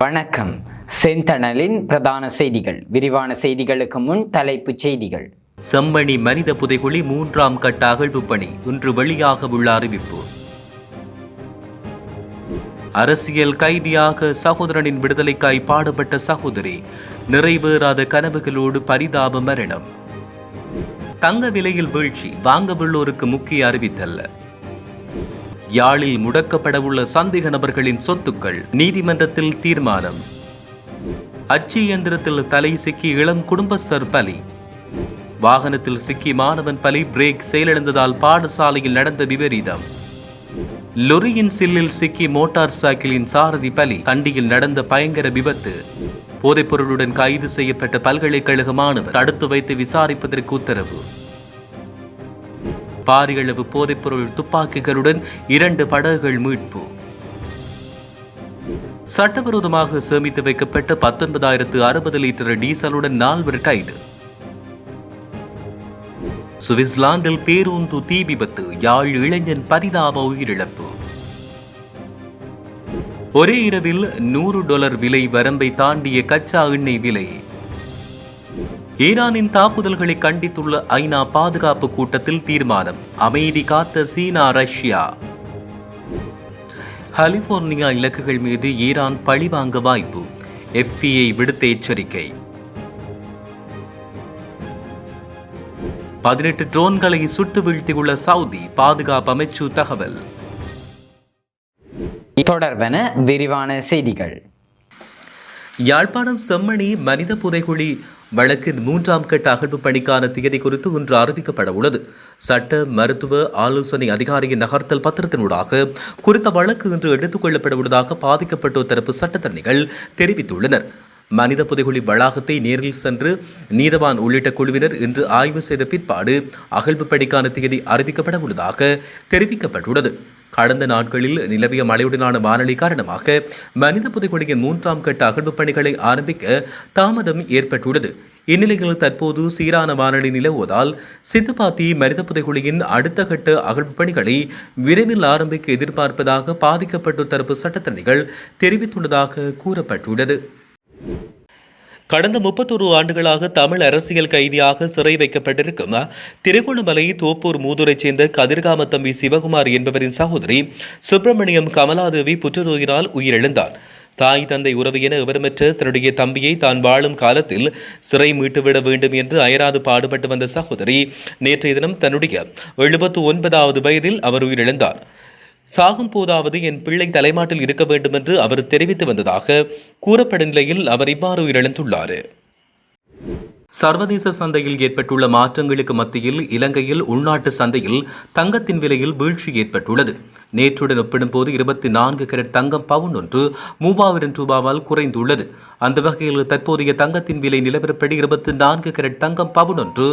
வணக்கம். செந்தணலின் பிரதான செய்திகள். விரிவான செய்திகளுக்கு முன் தலைப்புச் செய்திகள். செம்மணி மனித புதைகுழி 3ஆம் கட்ட அகழ்வு பணி இன்று வெளியாக உள்ள அறிவிப்பு. அரசியல் கைதியாக சகோதரனின் விடுதலைக்காய் பாடுபட்ட சகோதரி நிறைவேறாத கனவுகளோடு பரிதாப மரணம். தங்க விலையில் வீழ்ச்சி வாங்கவுள்ளோருக்கு முக்கிய அறிவித்தல்ல. யாழில் முடக்கப்படவுள்ள சந்தேக நபர்களின் சொத்துக்கள் நீதிமன்றத்தில் தீர்மானம். அச்சு இயந்திரத்தில் தலை சிக்கி இளம் குடும்பஸ்தர் பலி. வாகனத்தில் சிக்கி மாணவன் பலி. பிரேக் செயலிழந்ததால் பாடசாலையில் நடந்த விபரீதம். லொரியின் சில்லில் சிக்கி மோட்டார் சைக்கிளின் சாரதி பலி. கண்டியில் நடந்த பயங்கர விபத்து. போதைப்பொருளுடன் கைது செய்யப்பட்ட பல்கலைக்கழக மாணவர் தடுத்து வைத்து விசாரிப்பதற்கு உத்தரவு. பாரியளவு போதைப்பொருள் துப்பாக்கிகளுடன் 2 படகுகள் மீட்பு. சட்டவிரோதமாக சேமித்து வைக்கப்பட்ட 19,060 லிட்டர் டீசலுடன் 4 கைது. சுவிட்சர்லாந்தில் பேருந்து தீ விபத்து. யாழ் இளைஞன் பரிதாப உயிரிழப்பு. ஒரே இரவில் $100 விலை வரம்பை தாண்டிய கச்சா எண்ணெய் விலை. ஈரானின் தாக்குதல்களை கண்டித்துள்ள ஐநா பாதுகாப்பு கூட்டத்தில் தீர்மானம். அமைதி காத்த சீனா ரஷ்யா. கலிபோர்னியா இலக்குகள் மீது ஈரான் பழிவாங்க வாய்ப்பு. FBI விடுத்த எச்சரிக்கை. 18 ட்ரோன்களை சுட்டு வீழ்த்தியுள்ள சவுதி பாதுகாப்பு அமைச்சு தகவல். தொடர்வன விரிவான செய்திகள். யாழ்ப்பாணம் செம்மணி மனித புதைகுழி வழக்கின் 3ஆம் கட்ட அகழ்வு பணிக்கான தேதி குறித்து இன்று அறிவிக்கப்பட உள்ளது. சட்ட மருத்துவ ஆலோசனை அதிகாரியின் நகர்த்தல் பத்திரத்தினூடாக குறித்த வழக்கு இன்று எடுத்துக் கொள்ளப்பட உள்ளதாக பாதிக்கப்பட்டோர் தரப்பு சட்டத்தரணிகள் தெரிவித்துள்ளனர். மனித புதைகுழி வளாகத்தை நேரில் சென்று நீதவான் உள்ளிட்ட குழுவினர் இன்று ஆய்வு செய்த பிற்பாடு அகழ்வு பணிக்கான தேதி அறிவிக்கப்பட உள்ளதாக தெரிவிக்கப்பட்டுள்ளது. கடந்த நாட்களில் நிலவிய மழையுடனான வானிலை காரணமாக மனித புதைகுழியின் 3ஆம் கட்ட அகழ்வு பணிகளை ஆரம்பிக்க தாமதம் ஏற்பட்டுள்ளது. இந்நிலையில் தற்போது சீரான வானிலை நிலவுவதால் சித்துப்பாத்தி மனித புதைகுழியின் அடுத்த கட்ட அகழ்வு பணிகளை விரைவில் ஆரம்பிக்க எதிர்பார்ப்பதாக பாதிக்கப்பட்டோர் தரப்பு சட்டத்தரணிகள் தெரிவித்துள்ளதாக கூறப்பட்டுள்ளது. கடந்த 31 ஆண்டுகளாக தமிழ் அரசியல் கைதியாக சிறை வைக்கப்பட்டிருக்கும் திருகோணமலை தோப்பூர் மூதூரைச் சேர்ந்த கதிர்காம தம்பி சிவகுமார் என்பவரின் சகோதரி சுப்பிரமணியம் கமலாதேவி புற்றுநோயினால் உயிரிழந்தார். தாய் தந்தை உறவு என விவரமற்ற தன்னுடைய தம்பியை தான் வாழும் காலத்தில் சிறை மீட்டுவிட வேண்டும் என்று அயராது பாடுபட்டு வந்த சகோதரி நேற்றைய தினம் தன்னுடைய 79வது வயதில் அவர் உயிரிழந்தார். சாகும் போதாவது என் பிள்ளை தலைமாட்டில் இருக்க வேண்டும் என்று அவர் தெரிவித்து வந்ததாக கூறப்படும் நிலையில் அவர் இவ்வாறு உயிரிழந்துள்ளார். சர்வதேச சந்தையில் ஏற்பட்டுள்ள மாற்றங்களுக்கு மத்தியில் இலங்கையில் உள்நாட்டு சந்தையில் தங்கத்தின் விலையில் வீழ்ச்சி ஏற்பட்டுள்ளது. நேற்றுடன் ஒப்பிடும்போது 24 கேரட் தங்கம் பவுன் ஒன்று 3000 ரூபாவால் குறைந்துள்ளது. அந்த வகையில் தற்போதைய தங்கத்தின் விலை நிலவரப்படி 24 கேரட் தங்கம் பவுன் ஒன்று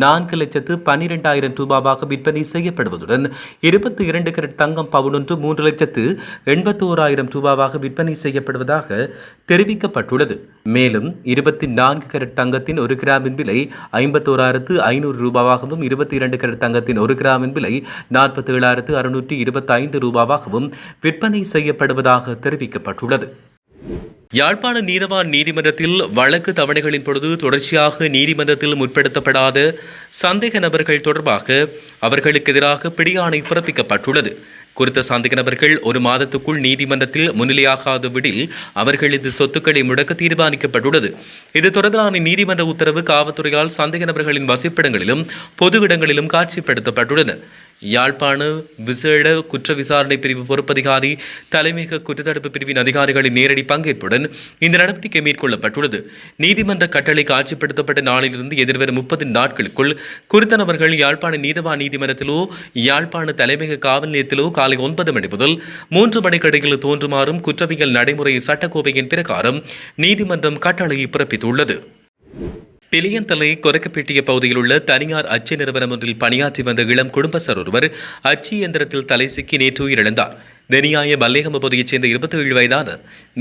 4,12,000 ரூபாவாக விற்பனை செய்யப்படுவதுடன் 22 கேரட் தங்கம் பவுன் ஒன்று 3,81,000 ரூபாவாக விற்பனை செய்யப்படுவதாக தெரிவிக்கப்பட்டுள்ளது. மேலும் 24 கேரட் தங்கத்தின் 1 கிராமின் விலை 51,500 ரூபாவாகவும் 22 கேரட் தங்கத்தின் 1 கிராமின் விலை 47,625 ரூபாவாகவும் விற்பனை செய்யப்படுவதாக தெரிவிக்கப்பட்டுள்ளது. யாழ்ப்பாண நீதவான் நீதிமன்றத்தில் வழக்கு தவணைகளின் பொழுது தொடர்ச்சியாக நீதிமன்றத்தில் முற்படுத்தப்படாத சந்தேக நபர்கள் தொடர்பாக அவர்களுக்கு எதிராக பிடியாணை பிறப்பிக்கப்பட்டுள்ளது. குறித்த சந்தேக நபர்கள் 1 மாதத்துக்குள் நீதிமன்றத்தில் முன்னிலையாகாத விடில் அவர்களது சொத்துக்களை முடக்க தீர்மானிக்கப்பட்டுள்ளது. இது தொடர்பான நீதிமன்ற உத்தரவு காவல்துறையால் சந்தேக நபர்களின் வசிப்பிடங்களிலும் பொது இடங்களிலும் காட்சிப்படுத்தப்பட்டுள்ளன. யாழ்ப்பாண விசேட குற்ற விசாரணை பிரிவு பொறுப்பதிகாரி தலைமையக குற்றத்தடுப்பு பிரிவின் அதிகாரிகளின் நேரடி பங்கேற்புடன் இந்த நடவடிக்கை மேற்கொள்ளப்பட்டுள்ளது. நீதிமன்ற கட்டளை காட்சிப்படுத்தப்பட்ட நாளிலிருந்து எதிர்வரும் 30 நாட்களுக்குள் குறித்த நபர்கள் யாழ்ப்பாண நீதவான் நீதிமன்றத்திலோ யாழ்ப்பாண தலைமையக காவல் நிலையத்திலோ காலை 9 மணி முதல் 3 மணிக்கிடையில் தோன்றுமாறும் குற்றவியல் நடைமுறை சட்டக்கோவையின் பிரகாரம் நீதிமன்றம் கட்டளை பிறப்பித்துள்ளது. பிலியந்தலை கொரக்கப்பேட்டிய பகுதியில் உள்ள தனியார் அச்சு நிறுவனம் ஒன்றில் பணியாற்றி வந்த இளம் குடும்பஸ்தர் ஒருவர் அச்சு இயந்திரத்தில் தலை சிக்கி நேற்று உயிரிழந்தார். தெனியாய மல்லேகம பகுதியைச் சேர்ந்த 27 வயதான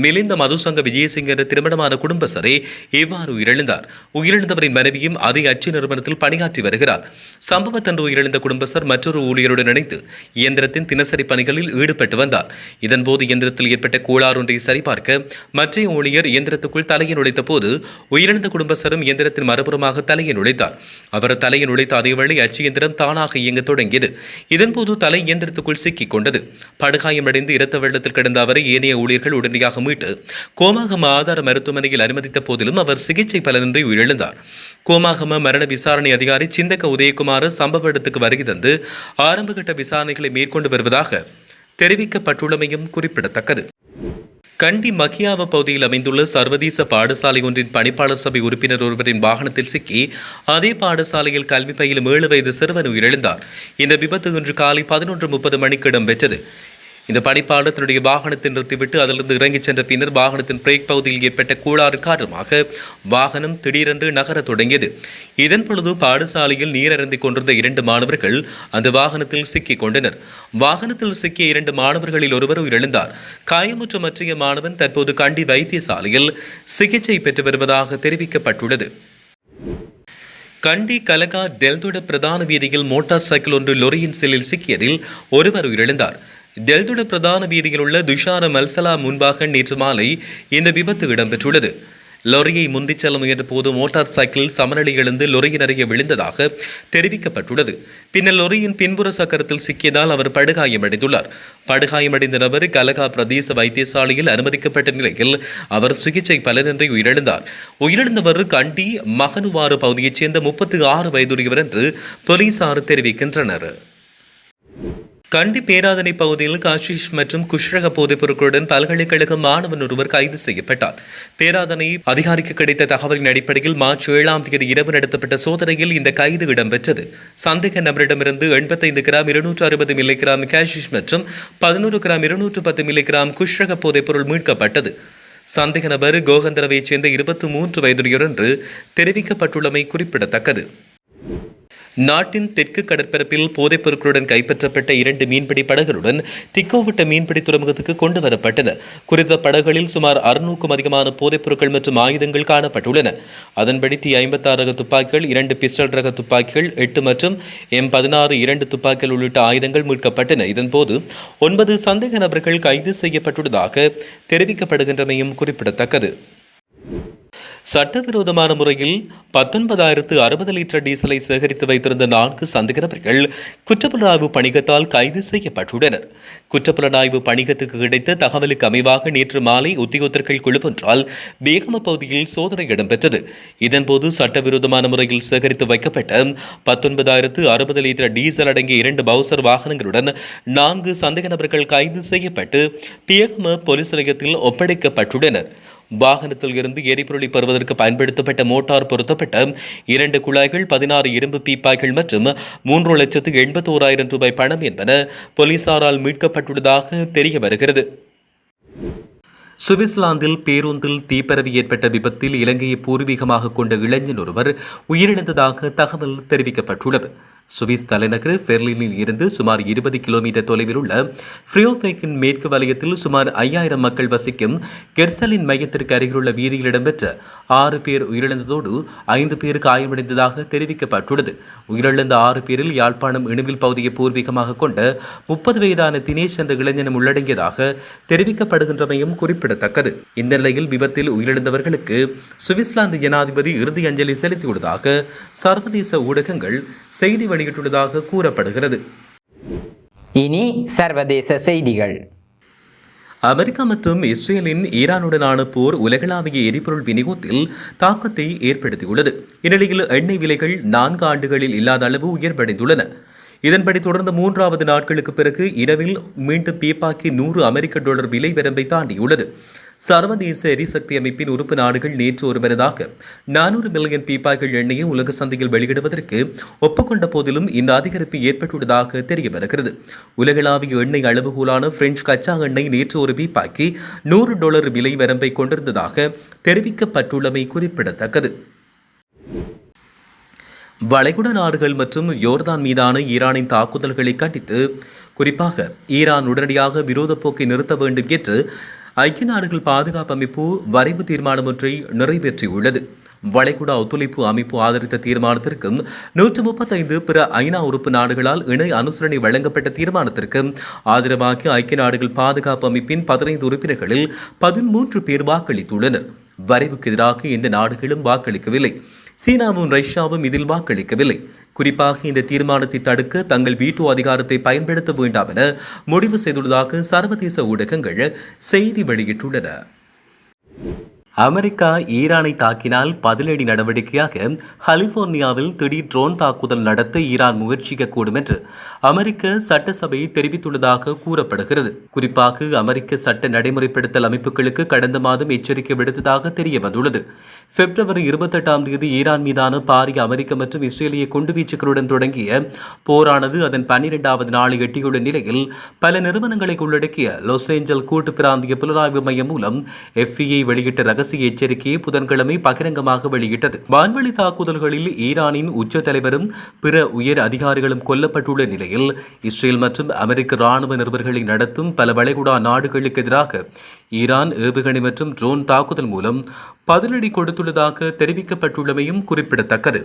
மிலிந்த மதுசங்க விஜயசிங்க என்ற திருமணமான குடும்பஸ்தரே இவ்வாறு உயிரிழந்தார். உயிரிழந்தவரின் மனைவியும் அதே அச்சு நிறுவனத்தில் பணியாற்றி வருகிறார். சம்பவத்தன்று உயிரிழந்த குடும்பஸ்தர் மற்றொரு ஊழியருடன் இணைந்து இயந்திரத்தின் தினசரி பணிகளில் ஈடுபட்டு வந்தார். இதன்போது இயந்திரத்தில் ஏற்பட்ட கோளாறு ஒன்றை சரிபார்க்க மற்ற ஊழியர் இயந்திரத்துக்குள் தலையை நுழைத்த போது உயிரிழந்த குடும்பஸ்தரும் இயந்திரத்தின் மறுபுறமாக தலையை நுழைத்தார். அவர் தலையை நுழைத்த அதேவேளை அச்சு இயந்திரம் தானாக இயங்க தொடங்கியது. இதன்போது தலை இயந்திரத்துக்குள் சிக்கிக் கொண்டது. படுகாயமடைந்து இரத்த வெள்ளத்தில் கிடந்த அவரை ஏனைய ஊழியர்கள் உடனடியாக மீட்டு கோமாகம ஆதார மருத்துவமனையில் அனுமதித்த போதிலும் அவர் சிகிச்சை பலனின்றி உயிரிழந்தார். கோமாகம மரண விசாரணை அதிகாரி சிந்தக்க உதயகுமார் சம்பவ இடத்துக்கு வருகை தந்து ஆரம்பகட்ட விசாரணைகளை மேற்கொண்டு வருவதாக தெரிவிக்கப்பட்டுள்ளமையும் குறிப்பிடத்தக்கது. கண்டி மக்கியாவ பகுதியில் அமைந்துள்ள சர்வதேச பாடசாலை ஒன்றின் பணிப்பாளர் சபை உறுப்பினர் ஒருவரின் வாகனத்தில் சிக்கி அதே பாடசாலையில் கல்வி பயிலும் 7 வயது சிறுவன் உயிரிழந்தார். இந்த விபத்து இன்று காலை 11:30 மணிக்கு இடம்பெற்றது. இந்த பணிப்பாளர் தன்னுடைய வாகனத்தை நிறுத்திவிட்டு அதிலிருந்து இறங்கிச் சென்ற பின்னர் வாகனத்தின் பிரேக் பகுதியில் ஏற்பட்ட கோளாறு காரணமாக வாகனம் திடீரென்று நகரத் தொடங்கியது. இதன் பொழுது பாடசாலையில் நீர் அருந்திக் கொண்டிருந்த 2 மாணவர்கள் அந்த வாகனத்தில் சிக்கிக் கொண்டனர். வாகனத்தில் சிக்கிய 2 மாணவர்களில் ஒருவர் உயிரிழந்தார். காயமுற்ற மற்றைய மாணவன் தற்போது கண்டி வைத்தியசாலையில் சிகிச்சை பெற்று வருவதாக தெரிவிக்கப்பட்டுள்ளது. கண்டி கலகா டெல்துட பிரதான வீதியில் மோட்டார் சைக்கிள் ஒன்று லொரியின் செல்லில் சிக்கியதில் ஒருவர் உயிரிழந்தார். டெல்துட பிரதான வீதியில் உள்ள துஷார மல்சலா முன்பாக நேற்று மாலை இந்த விபத்து இடம்பெற்றுள்ளது. லொரியை முந்திச் செல்ல முயன்ற போது மோட்டார் சைக்கிள் சமநிலை இழந்து லொரியின் அருகே விழுந்ததாக தெரிவிக்கப்பட்டுள்ளது. பின்னர் லொரியின் பின்புற சக்கரத்தில் சிக்கியதால் அவர் படுகாயமடைந்துள்ளார். படுகாயமடைந்த நபர் கலகா பிரதேச வைத்தியசாலையில் அனுமதிக்கப்பட்ட நிலையில் அவர் சிகிச்சை பலனின்றி உயிரிழந்தார். உயிரிழந்தவர் கண்டி மகனுவாறு பகுதியைச் சேர்ந்த 36 வயதுடையவர் என்று போலீசார் தெரிவிக்கின்றனர். கண்டி பேராதனை பகுதியில் காஷிஷ் மற்றும் குஷ்ரக போதைப் பொருட்களுடன் பல்கலைக்கழக மாணவன் ஒருவர் கைது செய்யப்பட்டார். பேராதனை அதிகாரிக்கு கிடைத்த தகவலின் அடிப்படையில் மார்ச் 7ஆம் தேதி இரவு நடத்தப்பட்ட சோதனையில் இந்த கைது இடம்பெற்றது. சந்தேக நபரிடமிருந்து 85 கிராம் 260 மில்லிகிராம் காஷிஷ் மற்றும் 11 கிராம் 210 மில்லிகிராம் குஷ்ரக போதைப் பொருள் மீட்கப்பட்டது. சந்தேக நபர் கோகந்தரவைச் சேர்ந்த 23 வயதுடையவர் என்று தெரிவிக்கப்பட்டுள்ளமை குறிப்பிடத்தக்கது. நாட்டின் தெற்கு கடற்பரப்பில் போதைப் பொருட்களுடன் கைப்பற்றப்பட்ட 2 மீன்பிடி படகுகளுடன் திக்கோவட்ட மீன்பிடி துறைமுகத்துக்கு கொண்டு வரப்பட்டன. குறித்த படகுகளில் சுமார் 600க்கும் அதிகமான போதைப் பொருட்கள் மற்றும் ஆயுதங்கள் காணப்பட்டுள்ளன. அதன்படி T-56 ரக துப்பாக்கிகள், 2 பிஸ்டல் ரக துப்பாக்கிகள், 8 மற்றும் M16 2 துப்பாக்கிகள் உள்ளிட்ட ஆயுதங்கள் மீட்கப்பட்டன. இதன்போது 9 சந்தேக நபர்கள் கைது செய்யப்பட்டுள்ளதாக தெரிவிக்கப்படுகின்றமையும் குறிப்பிடத்தக்கது. சட்டவிரோதமான முறையில் 19,060 லிட்டர் டீசலை சேகரித்து வைத்திருந்த 4 சந்தேக நபர்கள் குற்றப்புலனாய்வு பணிகத்தால் கைது செய்யப்பட்டுள்ளனர். குற்றப்புலனாய்வு பணிகத்துக்கு கிடைத்த தகவலுக்கு அமைவாக நேற்று மாலை உத்தியோகத்தர்கள் குழுவொன்றால் பேகம பகுதியில் சோதனை இடம்பெற்றது. இதன்போது சட்டவிரோதமான முறையில் சேகரித்து வைக்கப்பட்ட 19,060 லிட்டர் டீசல் அடங்கிய 2 பவுசர் வாகனங்களுடன் 4 சந்தேக நபர்கள் கைது செய்யப்பட்டு பேகம போலீஸ் நிலையத்தில் ஒப்படைக்கப்பட்டுள்ளனர். வாகனத்தில் இருந்து எரிபொருளை பெறுவதற்கு பயன்படுத்தப்பட்ட மோட்டார் பொருத்தப்பட்ட 2 குழாய்கள், 16 இரும்பு பீப்பாய்கள் மற்றும் 3,81,000 ரூபாய் பணம் என்பன போலீசாரால் மீட்கப்பட்டுள்ளதாக தெரிய வருகிறது. சுவிட்சர்லாந்தில் பேருந்தில் தீப்பரவி ஏற்பட்ட விபத்தில் இலங்கையை பூர்வீகமாக கொண்ட இளைஞன் ஒருவர் உயிரிழந்ததாக தகவல் தெரிவிக்கப்பட்டுள்ளது. சுவிஸ் தலைநகர் பெர்லினில் இருந்து சுமார் 20 கிலோமீட்டர் தொலைவில் உள்ள ஃப்ரியோபேக்கின் மேற்கு வலயத்தில் சுமார் 5000 மக்கள் வசிக்கும் கெர்சலின் மையத்திற்கு அருகிலுள்ள வீதியில் இடம்பெற்ற 6 பேர் உயிரிழந்ததோடு 5 பேர் காயமடைந்ததாக தெரிவிக்கப்பட்டுள்ளது. உயிரிழந்த 6 பேரில் யாழ்ப்பாணம் இணுவில் பகுதியை பூர்வீகமாக கொண்ட 30 வயதான தினேஷ் என்ற இளைஞனும் உள்ளடங்கியதாக தெரிவிக்கப்படுகின்றமையும் குறிப்பிடத்தக்கது. இந்த நிலையில் விபத்தில் உயிரிழந்தவர்களுக்கு சுவிட்சர்லாந்து ஜனாதிபதி இறுதி அஞ்சலி செலுத்தியுள்ளதாக சர்வதேச ஊடகங்கள் செய்தி வெளியிட்டுள்ளதாக கூறப்படுகிறது. இனி சர்வதேச செய்திகள். அமெரிக்கா மற்றும் இஸ்ரேலின் ஈரானுடனான போர் உலகளாவிய எரிபொருள் விநியோகத்தில் தாக்கத்தை ஏற்படுத்தியுள்ளது. இந்நிலையில் எண்ணெய் விலைகள் 4 ஆண்டுகளில் இல்லாத அளவு உயர்வடைந்துள்ளன. இதன்படி தொடர்ந்து 3வது நாட்களுக்கு பிறகு இரவில் மீண்டும் பீப்பாக்கி $100 விலை வரம்பை தாண்டியுள்ளது. சர்வதேச எரிசக்தி அமைப்பின் உறுப்பு நாடுகள் நேற்று ஒருமனதாக 400 மில்லியன் பீப்பாய்கள் எண்ணெயை உலக சந்தையில் வெளியிடுவதற்கு ஒப்புக்கொண்ட போதிலும் இந்த அதிகரிப்பு ஏற்பட்டுள்ளதாக தெரிய வருகிறது. உலகளாவிய எண்ணெய் அளவுகோலான பிரெஞ்சு கச்சா எண்ணெய் நேற்று ஒரு பீப்பாய்க்கு $100 விலை வரம்பை கொண்டிருந்ததாக தெரிவிக்கப்பட்டுள்ளமை குறிப்பிடத்தக்கது. வளைகுடா நாடுகள் மற்றும் யோர்தான் மீதான ஈரானின் தாக்குதல்களை கண்டித்து குறிப்பாக ஈரான் உடனடியாக விரோத போக்கை நிறுத்த வேண்டும் என்று ஐக்கிய நாடுகள் பாதுகாப்பு அமைப்பு வரைவு தீர்மானம் ஒன்றை நிறைவேற்றியுள்ளது. வளைகுடா ஒத்துழைப்பு அமைப்பு ஆதரித்த தீர்மானத்திற்கும் 135 பிற ஐநா உறுப்பு நாடுகளால் இணை அனுசரணை வழங்கப்பட்ட தீர்மானத்திற்கு ஆதரவாக ஐக்கிய நாடுகள் பாதுகாப்பு அமைப்பின் 15 உறுப்பினர்களில் 13 பேர் வாக்களித்துள்ளனர். வரைவுக்கு எதிராக எந்த நாடுகளும் வாக்களிக்கவில்லை. சீனாவும் ரஷ்யாவும் இதில் வாக்களிக்கவில்லை. குறிப்பாக இந்த தீர்மானத்தை தடுக்க தங்கள் வீட்டோ அதிகாரத்தை பயன்படுத்த வேண்டாம் என முடிவு செய்துள்ளதாக சர்வதேச ஊடகங்கள் செய்தி வெளியிட்டுள்ளன. அமெரிக்கா ஈரானை தாக்கினால் பதிலடி நடவடிக்கையாக கலிபோர்னியாவில் திடீர் ட்ரோன் தாக்குதல் நடத்த ஈரான் முயற்சிக்கக்கூடும் என்று அமெரிக்க சட்டசபை தெரிவித்துள்ளதாக கூறப்படுகிறது. குறிப்பாக அமெரிக்க சட்ட நடைமுறைப்படுத்தல் அமைப்புகளுக்கு கடந்த மாதம் எச்சரிக்கை விடுத்ததாக தெரிய வந்துள்ளது. பிப்ரவரி 28 ஈரான் மீதான பாரிய அமெரிக்க மற்றும் இஸ்ரேலிய குண்டுவீச்சுகளுடன் தொடங்கிய போரானது அதன் 12வது நாளை எட்டியுள்ள நிலையில் பல நிறுவனங்களை உள்ளடக்கிய லாஸ் ஏஞ்சல் கூட்டு பிராந்திய புலனாய்வு மையம் மூலம் FBI வெளியிட்ட ரகசிய எச்சரிக்கையை புதன்கிழமை பகிரங்கமாக வெளியிட்டது. வான்வெளி தாக்குதல்களில் ஈரானின் உச்ச தலைவரும் பிற உயர் அதிகாரிகளும் கொல்லப்பட்டுள்ள நிலையில் இஸ்ரேல் மற்றும் அமெரிக்க ராணுவ நிருபர்களை நடத்தும் பல வளைகுடா நாடுகளுக்கு எதிராக ஈரான் ஏவுகணை மற்றும் ட்ரோன் தாக்குதல் மூலம் பதிலடி கொடுத்துள்ளதாக தெரிவிக்கப்பட்டுள்ளமையும் குறிப்பிடத்தக்கது.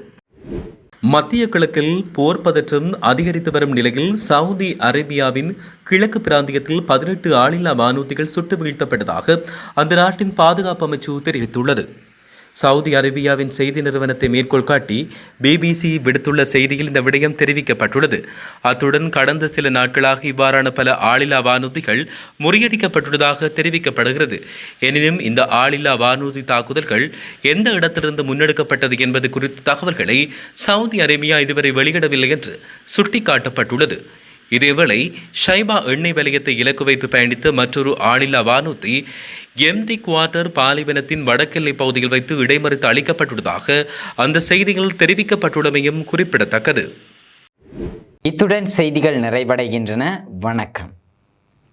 மத்திய கிழக்கில் போர் பதற்றம் அதிகரித்து வரும் நிலையில் சவுதி அரேபியாவின் கிழக்கு பிராந்தியத்தில் 18 ஆளில்லா வானூர்திகள் சுட்டு வீழ்த்தப்பட்டதாக அந்த நாட்டின் பாதுகாப்பு அமைச்சு தெரிவித்துள்ளது. சவுதி அரேபியாவின் செய்தி நிறுவனத்தை மேற்கோள் காட்டி BBC விடுத்துள்ள செய்தியில் இந்த விடயம் தெரிவிக்கப்பட்டுள்ளது. அத்துடன் கடந்த சில நாட்களாக இவ்வாறான பல ஆளில்லா வானூர்திகள் முறியடிக்கப்பட்டுள்ளதாக தெரிவிக்கப்படுகிறது. எனினும் இந்த ஆளில்லா வானூர்தி தாக்குதல்கள் எந்த இடத்திலிருந்து முன்னெடுக்கப்பட்டது என்பது குறித்த தகவல்களை சவுதி அரேபியா இதுவரை வெளியிடவில்லை என்று சுட்டிக்காட்டப்பட்டுள்ளது. இதேவேளை ஷைபா எண்ணெய் வலயத்தை இலக்கு வைத்து பயணித்த மற்றொரு ஆளில்லா வானூர்தி எம்டி குவார்ட்டர் பாலைவனத்தின் வடக்கெல்லை பகுதியில் வைத்து இடைமறித்து அளிக்கப்பட்டுள்ளதாக அந்த செய்திகள் தெரிவிக்கப்பட்டுள்ளமையும் குறிப்பிடத்தக்கது. இத்துடன் செய்திகள் நிறைவடைகின்றன. வணக்கம்.